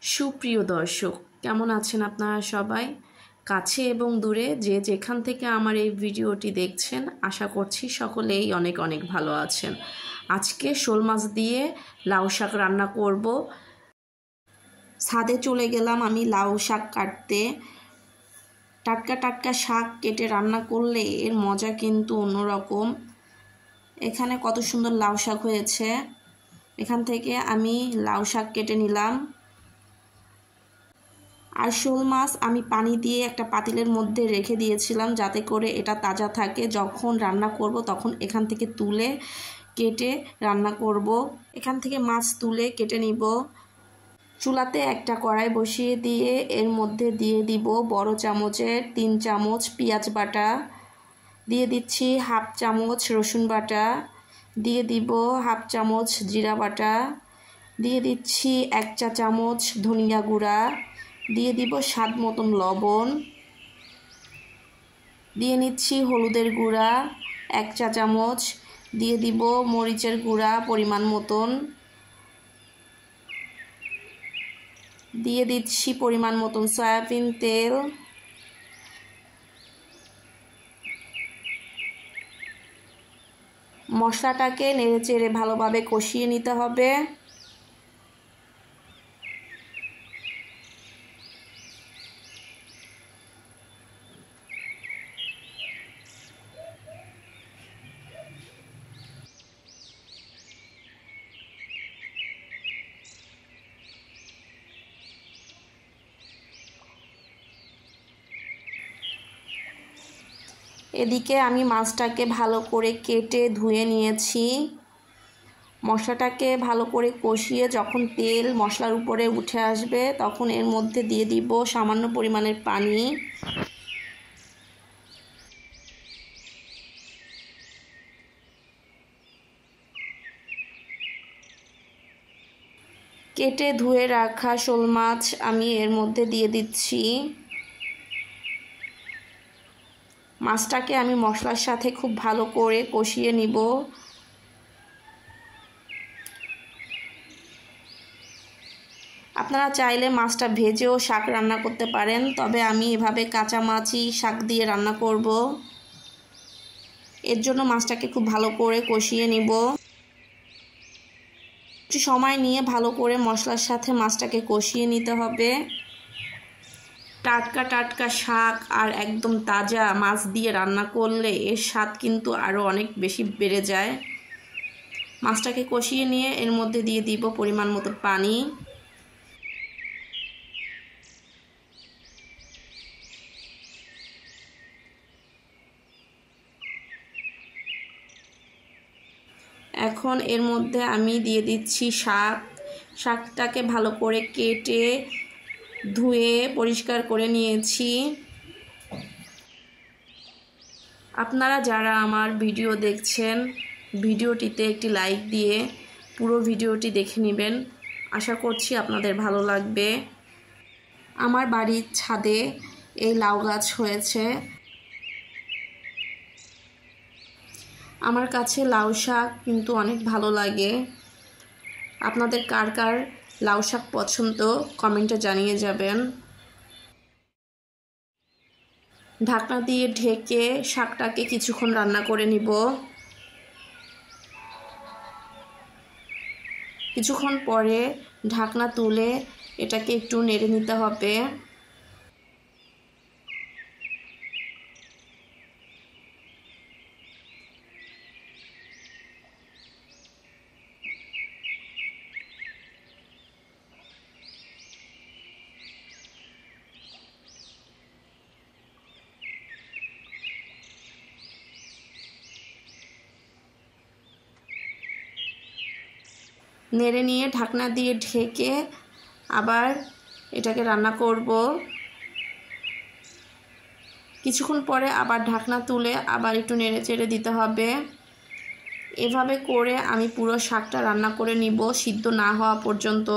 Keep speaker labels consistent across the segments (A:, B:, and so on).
A: সুপ্রিয় দর্শক, কেমন আছেন আপনারা সবাই? কাছে এবং দূরে যে যেখান থেকে আমার এই ভিডিওটি দেখছেন, আশা করছি সকলেই অনেক অনেক ভালো আছেন। আজকে শোল মাছ দিয়ে লাউ শাক রান্না করব। ছাদে চলে গেলাম আমি লাউ শাক কাটতে। টাটকা টাটকা শাক কেটে রান্না করলে এর মজা কিন্তু অন্যরকম। এখানে কত সুন্দর লাউ শাক হয়েছে। এখান থেকে আমি লাউ শাক কেটে নিলাম। আর শোল মাছ আমি পানি দিয়ে একটা পাতিলের মধ্যে রেখে দিয়েছিলাম যাতে করে এটা তাজা থাকে। যখন রান্না করব তখন এখান থেকে তুলে কেটে রান্না করব। এখান থেকে মাছ তুলে কেটে নিব। চুলাতে একটা কড়াই বসিয়ে দিয়ে এর মধ্যে দিয়ে দিব বড় চামচের 3 চামচ পেঁয়াজ বাটা, দিয়ে দিচ্ছি হাফ চামচ রসুন বাটা, দিয়ে দিব হাফ চামচ জিরা বাটা, দিয়ে দিচ্ছি 1 চা চামচ ধনিয়া গুঁড়া, দিয়ে দিব স্বাদ মতন লবণ, দিয়ে নিচ্ছি হলুদের গুঁড়া 1 চা চামচ, দিয়ে দিব মরিচের গুঁড়া পরিমাণ মতন, দিয়ে দিচ্ছি পরিমাণ মতন সয়াবিন তেল, মশলাটাকে নেড়েচেড়ে ভালোভাবে কষিয়ে নিতে হবে। এদিকে আমি মাছটাকে ভালো করে কেটে ধুয়ে নিয়েছি। মশলাটাকে ভালো করে কষিয়ে যখন তেল মশলার উপরে উঠে আসবে তখন এর মধ্যে দিয়ে দিব সামান্য পরিমাণের পানি। কেটে ধুয়ে রাখা শোল মাছ আমি এর মধ্যে দিয়ে দিচ্ছি। মাছটাকে আমি মশলার সাথে খুব ভালো করে কষিয়ে নিব। আপনারা চাইলে মাছটা ভেজেও শাক রান্না করতে পারেন, তবে আমি এভাবে কাঁচা মাছই শাক দিয়ে রান্না করব। এর জন্য মাছটাকে খুব ভালো করে কষিয়ে নিব। একটু সময় নিয়ে ভালো করে মশলার সাথে মাছটাকে কষিয়ে নিতে হবে। টাটকা টাটকা শাক আর একদম তাজা মাছ দিয়ে রান্না করলে এর স্বাদ কিন্তু আরও অনেক বেশি বেড়ে যায়। মাছটাকে কষিয়ে নিয়ে এর মধ্যে দিয়ে দিব পরিমাণ মতো পানি। এখন এর মধ্যে আমি দিয়ে দিচ্ছি শাকটাকে ভালো করে কেটে ধুয়ে পরিষ্কার করে নিয়েছি। আপনারা যারা আমার ভিডিও দেখছেন, ভিডিওটিতে একটি লাইক দিয়ে পুরো ভিডিওটি দেখে নেবেন। আশা করছি আপনাদের ভালো লাগবে। আমার বাড়ির ছাদে এই লাউ গাছ হয়েছে। আমার কাছে লাউ শাক কিন্তু অনেক ভালো লাগে। আপনাদের কার কার লাউ শাক পছন্দ কমেন্টে জানিয়ে যাবেন। ঢাকনা দিয়ে ঢেকে শাকটাকে কিছুক্ষণ রান্না করে নিব। কিছুক্ষণ পরে ঢাকনা তুলে এটাকে একটু নেড়ে নিতে হবে। নেড়ে নিয়ে ঢাকনা দিয়ে ঢেকে আবার এটাকে রান্না করব। কিছুক্ষণ পরে আবার ঢাকনা তুলে আবার একটু নেড়ে চেড়ে দিতে হবে। এভাবে করে আমি পুরো শাকটা রান্না করে নিব সিদ্ধ না হওয়া পর্যন্ত।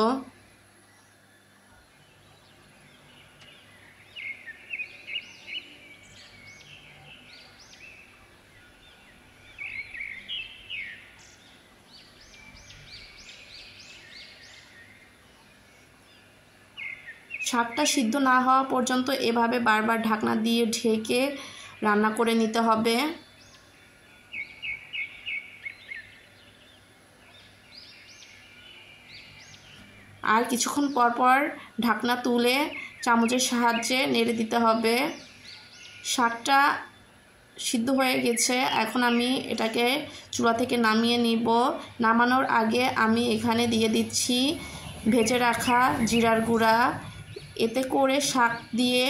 A: শাকটা সিদ্ধ না হওয়া পর্যন্ত এভাবে বারবার ঢাকনা দিয়ে ঢেকে রান্না করে নিতে হবে। আর কিছুক্ষণ পর পর ঢাকনা তুলে চামচের সাহায্যে নেড়ে দিতে হবে। শাকটা সিদ্ধ হয়ে গেছে, এখন আমি এটাকে চুলা থেকে নামিয়ে নিব। নামানোর আগে আমি এখানে দিয়ে দিচ্ছি ভেজে রাখা জিরার গুঁড়া। এতে করে শাক দিয়ে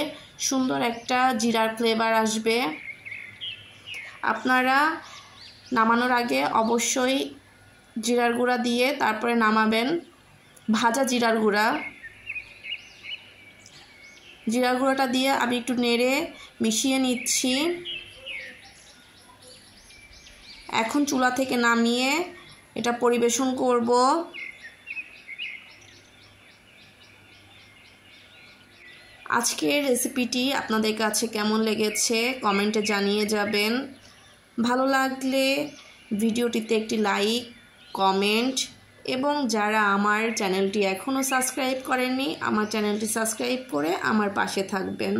A: সুন্দর একটা জিরার ফ্লেভার আসবে। আপনারা নামানোর আগে অবশ্যই জিরার গুঁড়া দিয়ে তারপরে নামাবেন। ভাজা জিরার গুঁড়াটা দিয়ে আমি একটু নেড়ে মিশিয়ে নিচ্ছি। এখন চুলা থেকে নামিয়ে এটা পরিবেশন করব। আজকের রেসিপিটি আপনাদের কাছে কেমন লেগেছে কমেন্টে জানিয়ে যাবেন। ভালো লাগলে ভিডিওটিতে একটি লাইক, কমেন্ট এবং যারা আমার চ্যানেলটি এখনও সাবস্ক্রাইব করেননি আমার চ্যানেলটি সাবস্ক্রাইব করে আমার পাশে থাকবেন।